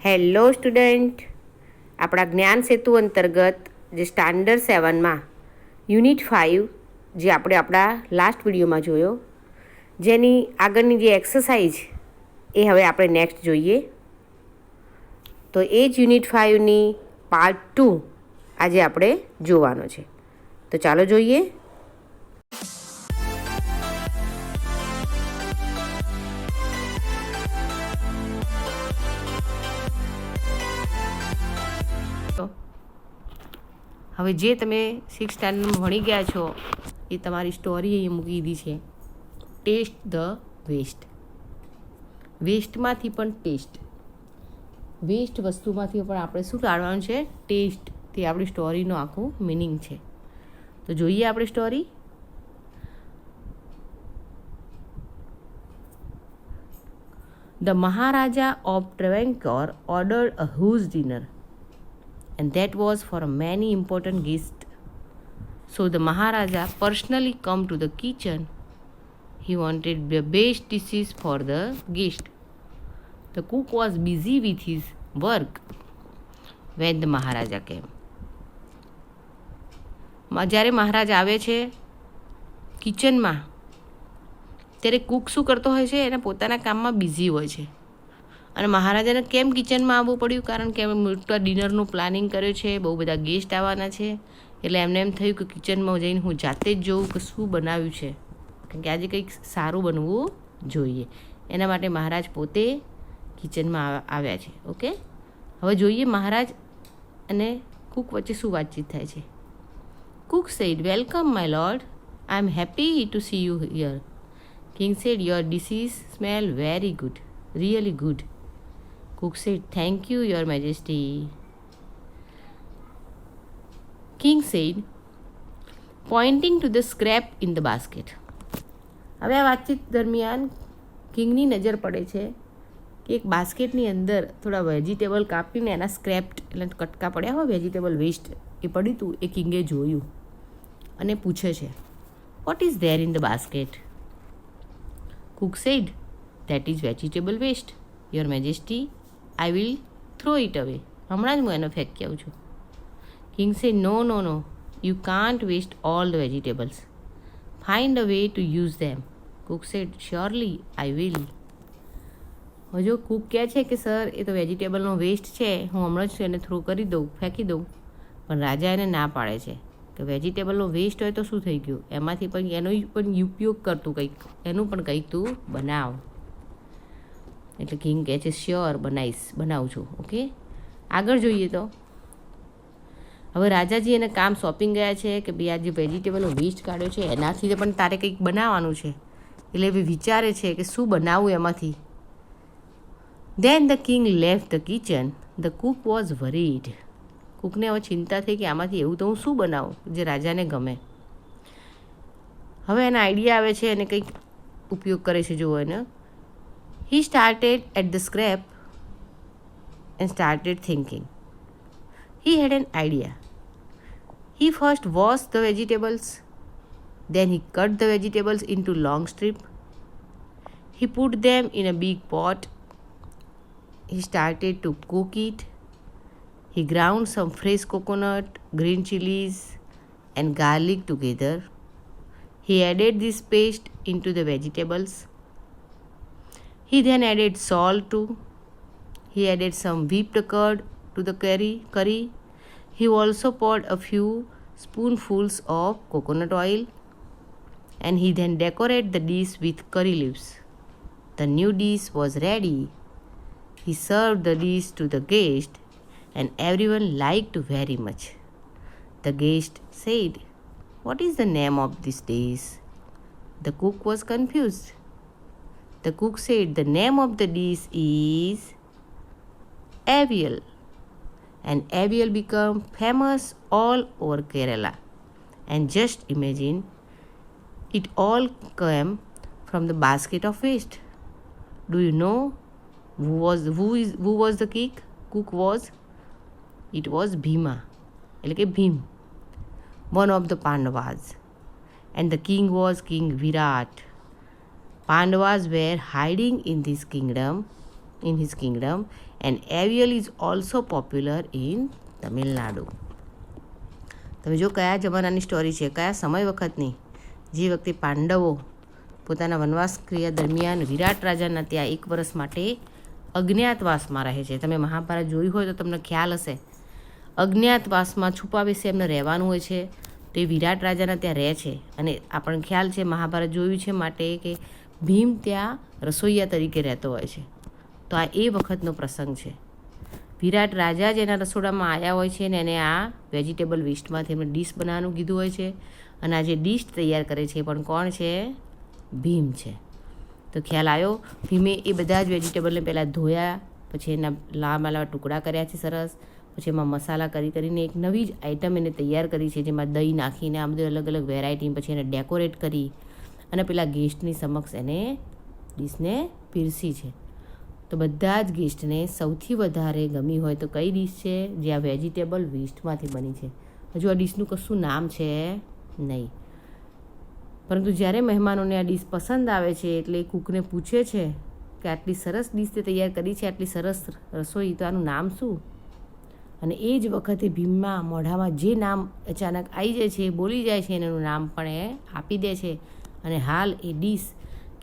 Hello student, આપણા જ્ઞાન સેતુ અંતર્ગત જે સ્ટાન્ડર્ડ 7માં યુનિટ 5 જે આપણે આપણા લાસ્ટ વિડીયોમાં જોયો, જેની આગળની જે એક્સરસાઇઝ એ હવે આપણે નેક્સ્ટ જોઈએ. તો એ જ યુનિટ 5ની પાર્ટ 2 આજે આપણે જોવાનો છે. તો ચાલો જોઈએ. હવે જે તમે 6th સ્ટાન્ડર્ડમાં ભણી ગયા છો એ તમારી સ્ટોરી અહીં મૂકી દીધી છે. Test the waste. વેસ્ટમાંથી પણ ટેસ્ટ, વેસ્ટ વસ્તુમાંથી પણ આપણે શું ટાળવાનું છે? ટેસ્ટ. તે આપણી સ્ટોરીનો આખું મિનિંગ છે. તો જોઈએ આપણી story. The Maharaja of Travancore ordered a huge dinner, and that was for many important guests. So the Maharaja personally come to the kitchen. He wanted the best dishes for the guest. The cook was busy with his work when the Maharaja came. જ્યારે મહારાજ આવે છે કિચનમાં, ત્યારે Cook શું કરતો હોય છે? એને પોતાના કામમાં બિઝી હોય છે. અને મહારાજાને કેમ કિચનમાં આવવું પડ્યું? કારણ કે મોટા ડિનરનું પ્લાનિંગ કર્યું છે, બહુ બધા ગેસ્ટ આવવાના છે. એટલે એમને એમ થયું કે કિચનમાં જઈને હું જાતે જ જોઉં કે શું બનાવ્યું છે, કારણ કે આજે કંઈક સારું બનવું જોઈએ. એના માટે મહારાજ પોતે કિચનમાં આવ્યા છે. ઓકે, હવે જોઈએ મહારાજ અને કુક વચ્ચે શું વાતચીત થાય છે. Cook said, "Welcome, my lord. I am happy to see you here." King said, "Your dishes smell very good, really good." Cook said, "Thank you, your majesty." King said, pointing to the scrap in the basket. હવે આ વાતચીત દરમિયાન કિંગની નજર પડે છે કે એક બાસ્કેટની અંદર થોડા વેજીટેબલ કાપીને એના સ્ક્રેપ એટલે કટકા પડ્યા હોય, વેજીટેબલ વેસ્ટ એ પડ્યું હતું. એ કિંગે જોયું અને પૂછે છે, "What is there in the basket?" Cook said, "That is vegetable waste, your majesty. I will throw it away." હમણાં જ હું એને ફેંકી આવું છું. King said, No. You can't waste all the vegetables. Find a way to use them." Cook said, "Surely, I will." હજુ Cook કહે છે કે સર, એ તો વેજીટેબલનો વેસ્ટ છે, હું હમણાં જ એને થ્રો કરી દઉં, ફેંકી દઉં. પણ રાજા એને ના પાડે છે કે વેજીટેબલનો વેસ્ટ હોય તો શું થઈ ગયું, એમાંથી પણ એનો પણ ઉપયોગ કરતું કંઈક, એનું પણ કંઈક તું બનાવ. એટલે કિંગ કહે છે, શ્યોર, બનાવું છું. ઓકે, આગળ જોઈએ. તો હવે રાજાજી એને કામ સોંપી ગયા છે કે ભાઈ આ જે વેજીટેબલનો વેસ્ટ કાઢ્યો છે એનાથી પણ તારે કંઈક બનાવવાનું છે. એટલે એ વિચારે છે કે શું બનાવવું એમાંથી. Then the king left the kitchen. The cook was worried. કુકને હવે ચિંતા થઈ કે આમાંથી એવું તો હું શું બનાવું જે રાજાને ગમે. હવે એના આઈડિયા આવે છે અને કંઈક ઉપયોગ કરે છે. જુઓ એને. He started at the scrap and started thinking. He had an idea. He first washed the vegetables. Then he cut the vegetables into long strips. He put them in a big pot. He started to cook it. He ground some fresh coconut, green chilies, and garlic together. He added this paste into the vegetables. He then added salt too. He added some whipped curd to the curry. He also poured a few spoonfuls of coconut oil, and he then decorated the dish with curry leaves. The new dish was ready. He served the dish to the guest, and everyone liked very much. The guest said, "What is the name of this dish?" The cook was confused. The cook said, "The name of the dish is avial." And avial became famous all over Kerala. And just imagine, it all came from the basket of waste. Do you know who was the cook was? It was Bhima, એટલે કે Bhim, one of the Pandavas. And the king was King Virat. Pandavas were hiding in his kingdom, and aviyal is also popular in Tamil Nadu. તમે જો કયા જમાનાની story છે, કયા સમય વખતની, જે વખતે પાંડવો પોતાના વનવાસ ક્રિયા દરમિયાન વિરાટ રાજાના ત્યાં 1 વર્ષ માટે અજ્ઞાતવાસમાં રહે છે. તમે મહાભારત જોયું હોય તો તમને ખ્યાલ હશે, અજ્ઞાતવાસમાં છુપાવીને એમને રહેવાનું હોય છે. તો એ વિરાટ રાજાના ત્યાં રહે છે અને આપણને ખ્યાલ છે, મહાભારત જોયું છે માટે કે ભીમ ત્યાં રસોઈયા તરીકે રહેતો હોય છે. તો આ એ વખતનો પ્રસંગ છે. વિરાટ રાજા જ એના રસોડામાં આવ્યા હોય છે અને એને આ વેજીટેબલ વેસ્ટમાંથી એમને ડીશ બનાવવાનું કીધું હોય છે. અને આ જે ડીશ તૈયાર કરે છે પણ કોણ છે? ભીમ છે. તો ખ્યાલ આવ્યો? ભીમે એ બધા જ વેજીટેબલને પહેલાં ધોયા, પછી એના લાંબા લાંબા ટુકડા કર્યા છે સરસ, પછી એમાં મસાલા કરીને એક નવી જ આઈટમ એને તૈયાર કરી છે, જેમાં દહીં નાખીને આ બધી અલગ અલગ વેરાયટી, પછી એને ડેકોરેટ કરી અને પેલા ગેસ્ટની સમક્ષ એને ડીશને પીરસી છે. તો બધા જ ગેસ્ટને સૌથી વધારે ગમી હોય તો કઈ ડીશ છે? જે આ વેજીટેબલ વેસ્ટમાંથી બની છે. હજુ આ ડીશનું કશું નામ છે નહીં, પરંતુ જ્યારે મહેમાનોને આ ડીશ પસંદ આવે છે એટલે કૂકને પૂછે છે કે આટલી સરસ ડીશ તે તૈયાર કરી છે, આટલી સરસ રસોઈ, તો આનું નામ શું? અને એ જ વખતે ભીમના મોઢામાં જે નામ અચાનક આવી જાય છે, બોલી જાય છે, એનું નામ પણ એ આપી દે છે. અને હાલ એ ડીશ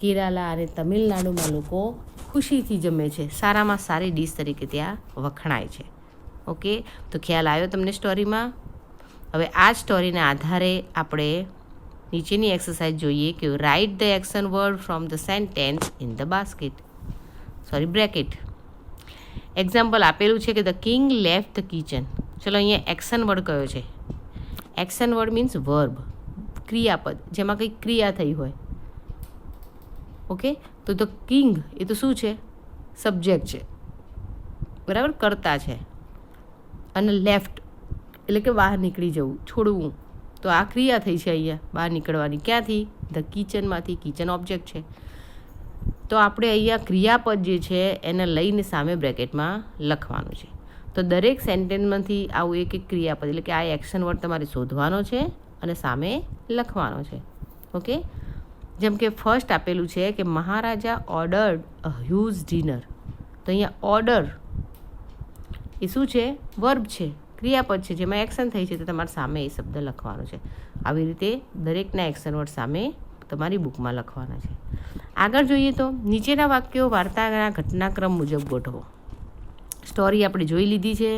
કેરાલા અને તમિલનાડુમાં લોકો ખુશીથી જમે છે. સારામાં સારી ડીશ તરીકે ત્યાં વખણાય છે. ઓકે, તો ખ્યાલ આવ્યો તમને સ્ટોરીમાં? હવે આ સ્ટોરીના આધારે આપણે નીચેની એક્સરસાઇઝ જોઈએ કે write the action word from the sentence in the bracket. Example આપેલું છે કે the king left the kitchen. ચલો અહીંયા એક્શન વર્ડ કયો છે? એક્શન વર્ડ મીન્સ વર્બ, ક્રિયાપદ, જેમાં કંઈક ક્રિયા થઈ હોય. ઓકે, તો ધ કિંગ એ તો શું છે? સબ્જેક્ટ છે, બરાબર, કર્તા છે. અને લેફ્ટ એટલે કે બહાર નીકળી જવું, છોડવું. તો આ ક્રિયા થઈ છે અહીંયા બહાર નીકળવાની. ક્યાંથી? ધ કિચનમાંથી. કિચન ઓબ્જેક્ટ છે. તો આપણે અહીંયા ક્રિયાપદ જે છે એને લઈને સામે બ્રેકેટમાં લખવાનું છે. તો દરેક સેન્ટેન્સમાંથી આવું એક ક્રિયાપદ એટલે કે આ એક્શન વર્ડ તમારે શોધવાનો છે અને સામે લખવાનો છે. ઓકે, જેમ કે ફર્સ્ટ આપેલું છે કે મહારાજા ઓર્ડર્ડ અ હ્યુજ ડિનર. તો અહીંયા ઓર્ડર એ શું છે? વર્બ છે, ક્રિયાપદ છે, જેમાં એક્શન થઈ છે. તો તમારે સામે એ શબ્દ લખવાનો છે. આવી રીતે દરેકના એક્શન વર્ડ સામે તમારી બુકમાં લખવાના છે. આગળ જોઈએ તો નીચેના વાક્યો વાર્તાના ઘટનાક્રમ મુજબ ગોઠવો. સ્ટોરી આપણે જોઈ લીધી છે.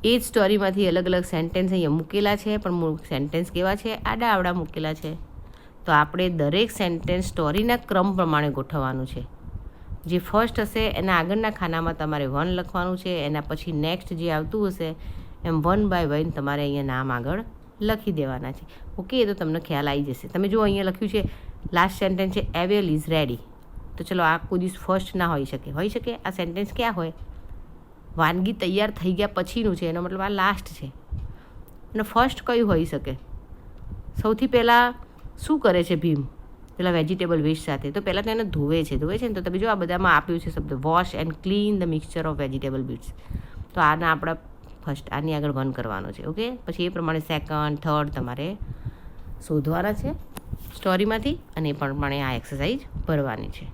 એ જ સ્ટોરીમાંથી અલગ અલગ સેન્ટેન્સ અહીંયા મૂકેલા છે, પણ સેન્ટેન્સ કેવા છે? આડા આવડા મૂકેલા છે. તો આપણે દરેક સેન્ટેન્સ સ્ટોરીના ક્રમ પ્રમાણે ગોઠવવાનું છે. જે ફર્સ્ટ હશે એના આગળના ખાનામાં તમારે 1 લખવાનું છે, એના પછી નેક્સ્ટ જે આવતું હશે એમ 1 બાય 1 તમારે અહીંયા નામ આગળ લખી દેવાના છે. ઓકે, તો તમને ખ્યાલ આવી જશે. તમે જો અહીંયા લખ્યું છે લાસ્ટ સેન્ટેન્સ છે એવેલ ઇઝ રેડી. તો ચલો આ કોઈ દિવસ ફર્સ્ટ ના હોઈ શકે. આ સેન્ટેન્સ ક્યાં હોય? વાનગી તૈયાર થઈ ગયા પછીનું છે, એનો મતલબ આ લાસ્ટ છે. અને ફર્સ્ટ કયું હોઈ શકે? સૌથી પહેલાં શું કરે છે ભીમ પેલા વેજીટેબલ વેસ્ટ સાથે? તો પહેલાં તો એને ધોવે છે ને. તો તમે જો આ બધામાં આપ્યું છે શબ્દ wash and clean the mixture of vegetable bits. તો આના આપણા ફર્સ્ટ આની આગળ 1 કરવાનો છે. ઓકે, પછી એ પ્રમાણે સેકન્ડ, થર્ડ તમારે શોધવાના છે સ્ટોરીમાંથી અને એ પ્રમાણે આ એક્સરસાઇઝ ભરવાની છે.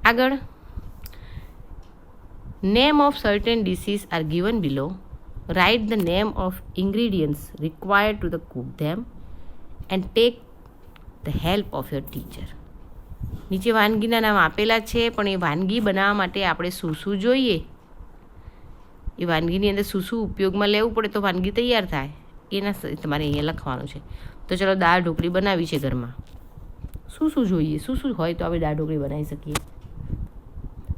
આગળ name of certain dishes R given below. Write the name of ingredients required to the Cook them and take the help of your teacher. નીચે વાનગીના નામ આપેલા છે, પણ એ વાનગી બનાવવા માટે આપણે શું જોઈએ, એ વાનગીની અંદર શું ઉપયોગમાં લેવું પડે તો વાનગી તૈયાર થાય, એના તમારે અહીંયા લખવાનું છે. તો ચલો દાળ ઢોકળી બનાવી છે ઘરમાં. શું જોઈએ, શું હોય તો આપણે દાળ ઢોકળી બનાવી શકીએ?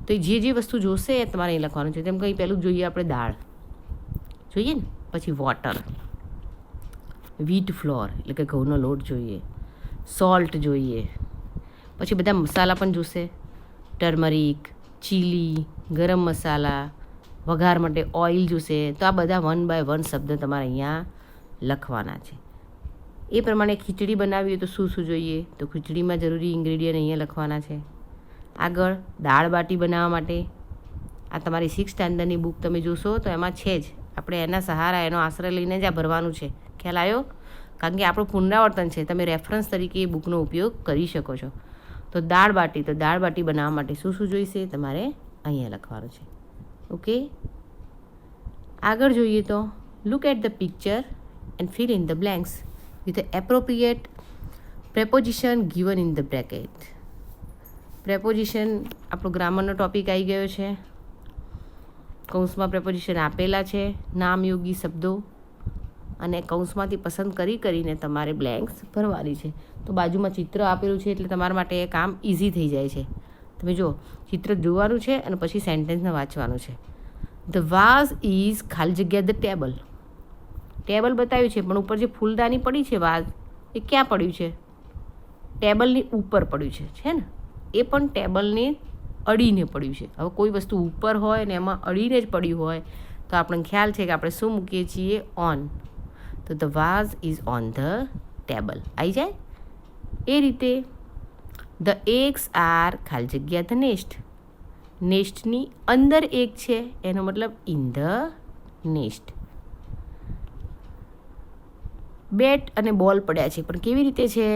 તો જે વસ્તુ જોશે એ તમારે અહીં લખવાનું છે. જેમ કંઈ પહેલું જોઈએ આપણે દાળ જોઈએ ને, પછી વોટર, વ્હીટ ફ્લોર એટલે કે ઘઉંનો લોટ જોઈએ, સોલ્ટ જોઈએ, પછી બધા મસાલા પણ જોશે, ટર્મરિક, ચીલી, ગરમ મસાલા, વઘાર માટે ઓઇલ જોશે. તો આ બધા 1 બાય 1 શબ્દ તમારે અહીંયા લખવાના છે. એ પ્રમાણે ખીચડી બનાવવી હોય તો શું જોઈએ? તો ખીચડીમાં જરૂરી ઇન્ગ્રેડિયન્ટ અહીંયા લખવાના છે. આગળ દાળ બાટી બનાવવા માટે આ તમારી 6th સ્ટાન્ડર્ડની બુક તમે જોશો તો એમાં છે જ. આપણે એના સહારા, એનો આશ્રય લઈને જ આ ભરવાનું છે. ખ્યાલ આવ્યો? કારણ કે આપણું પુનરાવર્તન છે, તમે રેફરન્સ તરીકે એ બુકનો ઉપયોગ કરી શકો છો. તો દાળ બાટી બનાવવા માટે શું જોઈશે? તમારે અહીંયા લખવાનું છે. ઓકે, આગળ જોઈએ તો look at the picture and fill in the blanks with the appropriate preposition given in the bracket. Preposition આપણો ગ્રામરનો ટોપિક આવી ગયો છે. કૌંસમાં પ્રેપોઝિશન આપેલા છે, નામયોગી શબ્દો, અને કૌંસમાંથી પસંદ કરીને તમારે બ્લેન્ક્સ ભરવાની છે. તો બાજુમાં ચિત્ર આપેલું છે એટલે તમારા માટે એ કામ ઇઝી થઈ જાય છે. તમે જો ચિત્ર જોવાનું છે અને પછી સેન્ટેન્સને વાંચવાનું છે. ધ વાઝ ઇઝ ખાલી જગ્યા ધ ટેબલ. ટેબલ બતાવ્યું છે પણ ઉપર જે ફૂલદાની પડી છે વાઝ એ ક્યાં પડ્યું છે? ટેબલની ઉપર પડ્યું છે ને? એ પણ ટેબલને અડીને પડ્યું છે. હવે કોઈ વસ્તુ ઉપર હોય ને એમાં અડીને જ પડ્યું હોય તો આપણને ખ્યાલ છે કે આપણે શું મૂકીએ છીએ? ઓન. તો the vase is on the table આવી જાય. એ રીતે ધ એગ્સ આર ખાલી જગ્યા ધ નેસ્ટ. નેસ્ટની અંદર એક છે એનો મતલબ ઇન ધ નેસ્ટ. બેટ અને બોલ પડ્યા છે પણ કેવી રીતે છે?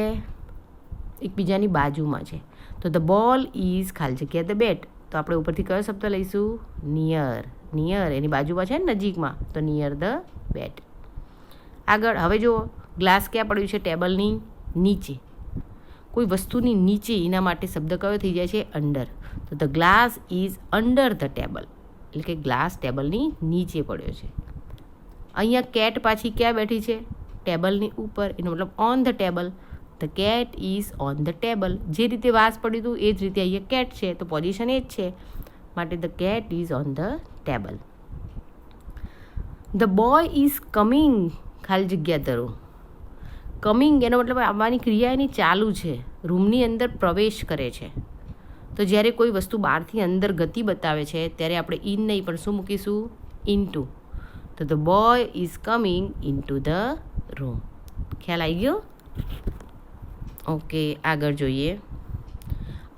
એકબીજાની બાજુમાં છે. તો ધ બોલ ઇઝ ખાલી જગ્યા ધ બેટ. તો આપણે ઉપરથી કયો શબ્દ લઈશું? નિયર. નિયર એની બાજુમાં છે ને, નજીકમાં, તો નિયર ધ બેટ. આગળ હવે જુઓ, ગ્લાસ ક્યાં પડ્યું છે? ટેબલની નીચે. કોઈ વસ્તુની નીચે, એના માટે શબ્દ કયો થઈ જાય છે? અંડર. તો the glass is under the table, એટલે કે ગ્લાસ ટેબલની નીચે પડ્યો છે. અહીંયા કેટ પાછી ક્યાં બેઠી છે? ટેબલની ઉપર, એનો મતલબ on the table. The cat is on the table. જે રીતે વાસ પડ્યું હતું એ જ રીતે અહીંયા કેટ છે, તો પોઝિશન એ જ છે, માટે the cat is on the table. The boy is coming ખાલી જગ્યા ધ રૂમ. કમિંગ એનો મતલબ આવવાની ક્રિયા એની ચાલુ છે, રૂમની અંદર પ્રવેશ કરે છે. તો જ્યારે કોઈ વસ્તુ બહારથી અંદર ગતિ બતાવે છે ત્યારે આપણે ઇન નહીં પણ શું મૂકીશું? ઇનટુ. તો the boy is coming into the room. ખ્યાલ આવી ગયો? ઓકે, આગળ જોઈએ.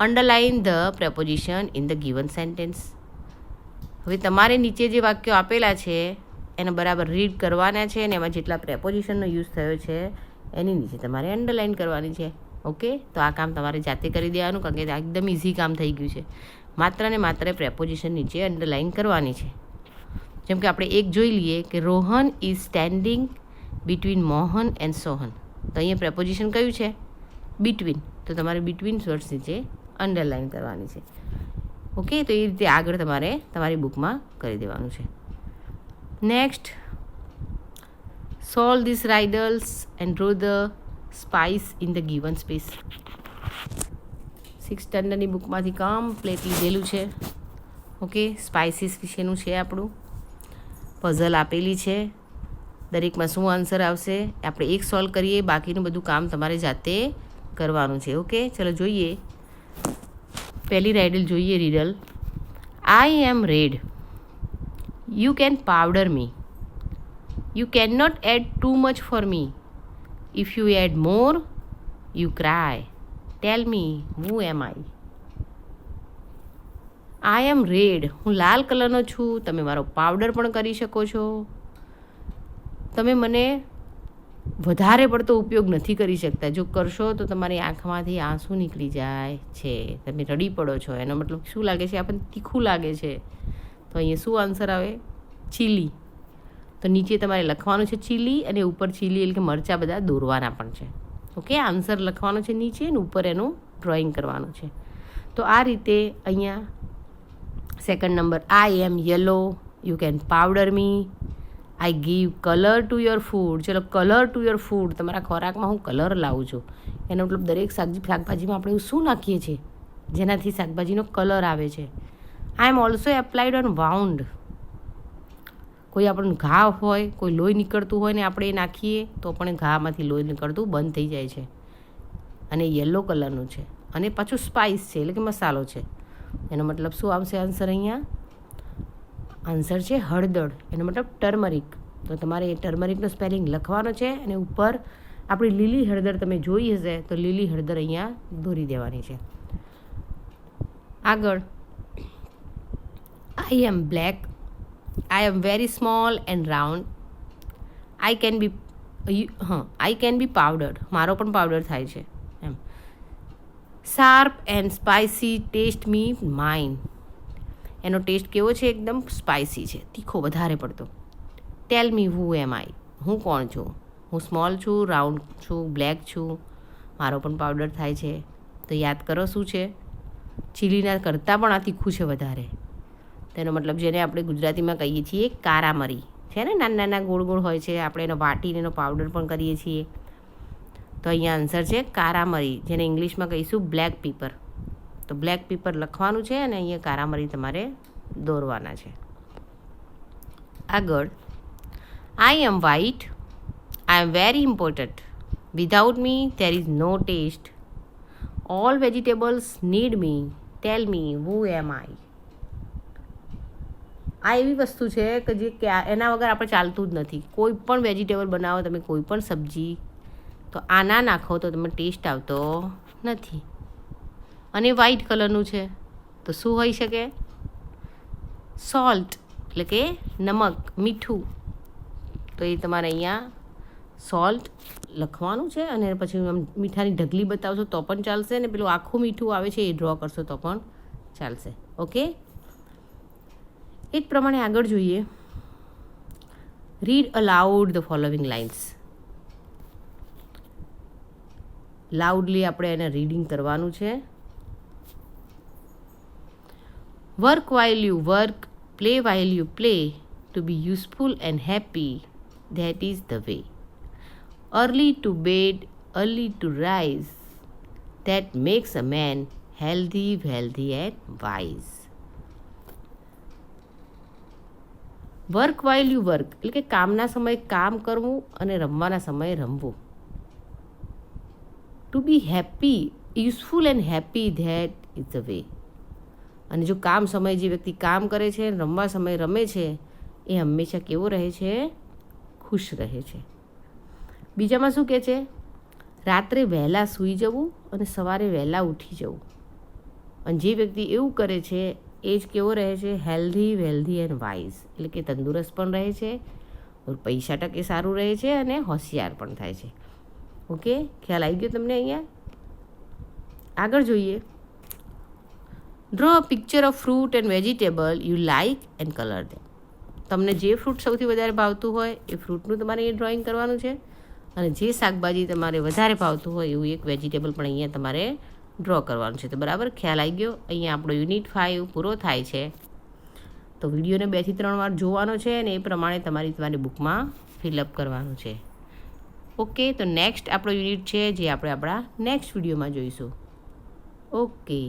Underline the preposition in the given sentence. હવે તમારે નીચે જે વાક્યો આપેલા છે એને બરાબર રીડ કરવાના છે અને એમાં જેટલા પ્રેપોઝિશનનો યુઝ થયો છે એની નીચે તમારે અંડરલાઇન કરવાની છે. ઓકે, તો આ કામ તમારે જાતે કરી દેવાનું, કારણ કે એકદમ ઇઝી કામ થઈ ગયું છે. માત્ર ને માત્ર પ્રેપોઝિશન નીચે અંડરલાઇન કરવાની છે. જેમ કે આપણે એક જોઈ લઈએ કે Rohan is standing between Mohan and Sohan. તો અહીંયા પ્રેપોઝિશન કયું છે? બિટવીન. તો તમારે બિટવીન વર્ડ્સ નીચે અંડરલાઇન કરવાની છે. ઓકે, તો એ રીતે આગળ તમારે તમારી બુકમાં કરી દેવાનું છે. Next, solve this riddles and draw the spice in the given space. 6th સ્ટેન્ડર્ડની બુકમાંથી કમ્પ્લીટ લીધેલું છે. ઓકે, સ્પાઇસીસ વિશેનું છે આપણું. પઝલ આપેલી છે, દરેકમાં શું આન્સર આવશે આપણે એક સોલ્વ કરીએ, બાકીનું બધું કામ તમારે જાતે કરવાનું છે. ઓકે, ચલો જોઈએ. પહેલી રાઇડલ જોઈએ, riddle. I am red. You can powder me. You can not add too much for me. If you add more you cry. Tell me who am I. I am red. હું લાલ કલરનો છું. તમે મારો powder પણ કરી શકો છો. તમે મને વધારે પડતો ઉપયોગ નથી કરી શકતા. જો કરશો તો તમારી આંખમાંથી આંસુ નીકળી જાય છે, તમે રડી પડો છો. એનો મતલબ શું લાગે છે? આપણને તીખું લાગે છે. તો અહીંયા શું આન્સર આવે? ચીલી. તો નીચે તમારે લખવાનું છે ચીલી, અને ઉપર ચીલી એટલે કે મરચાં બધા દોરવાના પણ છે. ઓકે, આન્સર લખવાનો છે નીચે અને ઉપર એનું ડ્રોઈંગ કરવાનું છે. તો આ રીતે અહીંયા second number, I am yellow. You can powder me. I give colour to your food. ચલો, કલર ટુ યોર ફૂડ, તમારા ખોરાકમાં હું કલર લાવું છું. એનો મતલબ દરેક શાકભાજીમાં આપણે શું નાખીએ છીએ જેનાથી શાકભાજીનો કલર આવે છે? I am also applied on wound. કોઈ આપણને ઘા હોય, કોઈ લોહી નીકળતું હોય ને આપણે એ નાખીએ તો પણ ઘામાંથી લોહી નીકળતું બંધ થઈ જાય છે. અને યલો કલરનું છે, અને પાછું સ્પાઇસ છે એટલે કે મસાલો છે. એનો મતલબ શું આવશે આન્સર? અહીંયા આન્સર છે હળદર. એનો મતલબ ટર્મરિક. તો તમારે એ ટર્મરિકનો સ્પેલિંગ લખવાનો છે અને ઉપર આપણી લીલી હળદર તમે જોઈ હશે તો લીલી હળદર અહીંયા દોરી દેવાની છે. આગળ, I am black. I am very small and round. I can be powdered. મારો પણ પાવડર થાય છે એમ. Sharp and spicy taste me mine. એનો ટેસ્ટ કેવો છે? એકદમ સ્પાઇસી છે, તીખો વધારે પડતો. ટેલ મી હુ એમ આઈ, હું કોણ છું? હું સ્મોલ છું, રાઉન્ડ છું, બ્લેક છું, મારો પણ પાવડર થાય છે. તો યાદ કરો શું છે? ચીલીના કરતાં પણ આ તીખું છે વધારે. તેનો મતલબ જેને આપણે ગુજરાતીમાં કહીએ છીએ કારામરી છે ને, નાના નાના ગોળ ગોળ હોય છે, આપણે એનો વાટીને એનો પાવડર પણ કરીએ છીએ. તો અહીંયા આન્સર છે કારામરી, જેને ઇંગ્લિશમાં કહીશું બ્લેક પીપર. તો બ્લેક પીપર લખવાનું છે અને અહીંયા કારામરી તમારે દોરવાના છે. આગળ, I am white, I am very important, without me there is no taste, all vegetables need me, tell me who am I. આ એવી વસ્તુ છે કે જે એના વગર આપણે ચાલતું જ નથી. કોઈ પણ વેજીટેબલ બનાવો તમે, કોઈ પણ સબ્જી, તો આ ના નાખો તો તમે ટેસ્ટ આવતો નથી. અને વ્હાઇટ કલરનું છે તો શું હોઈ શકે? સોલ્ટ, એટલે કે નમક, મીઠું. તો એ તમારે અહીંયા સોલ્ટ લખવાનું છે અને પછી મીઠાની ઢગલી બતાવશો તો પણ ચાલશે, ને પેલું આખું મીઠું આવે છે એ ડ્રો કરશો તો પણ ચાલશે. ઓકે, એ જ પ્રમાણે આગળ જોઈએ. Read allowed the following lines. Loudly આપણે એને રીડિંગ કરવાનું છે. Work while you work, play while you play, to be useful and happy, that is the way. Early to bed, early to rise, that makes a man healthy, wealthy and wise. Work while you work એટલે કે કામના સમયે કામ કરવું અને રમવાના સમયે રમવું. To be happy, useful and happy, that is the way. અને જો કામ સમયે જે વ્યક્તિ કામ કરે છે, રમવા સમયે રમે છે, એ હંમેશા કેવો રહે છે? ખુશ રહે છે. બીજામાં શું કહે છે? રાત્રે વહેલા સૂઈ જવું અને સવારે વહેલા ઉઠી જવું. અને જે વ્યક્તિ એવું કરે છે એ જ કેવો રહે છે? હેલ્ધી, વેલ્ધી એન્ડ વાઇઝ, એટલે કે તંદુરસ્ત પણ રહે છે, પૈસા ટકે સારું રહે છે અને હોશિયાર પણ થાય છે. ઓકે, ખ્યાલ આવી ગયો તમને અહીંયા? આગળ જોઈએ. Draw a picture of fruit and vegetable you like and colour them. તમને જે ફ્રૂટ સૌથી વધારે ભાવતું હોય એ ફ્રૂટનું તમારે એ ડ્રોઈંગ કરવાનું છે, અને જે શાકભાજી તમારે વધારે ભાવતું હોય એવું એક વેજીટેબલ પણ અહીંયા તમારે ડ્રો કરવાનું છે. તો બરાબર ખ્યાલ આવી ગયો? અહીંયા આપણો યુનિટ 5 પૂરો થાય છે. તો વિડીયોને 2 થી 3 વાર જોવાનો છે અને એ પ્રમાણે તમારી બુકમાં ફિલઅપ કરવાનું છે. ઓકે, તો નેક્સ્ટ આપણો યુનિટ છે જે આપણે આપણા નેક્સ્ટ વિડીયોમાં જોઈશું. ઓકે.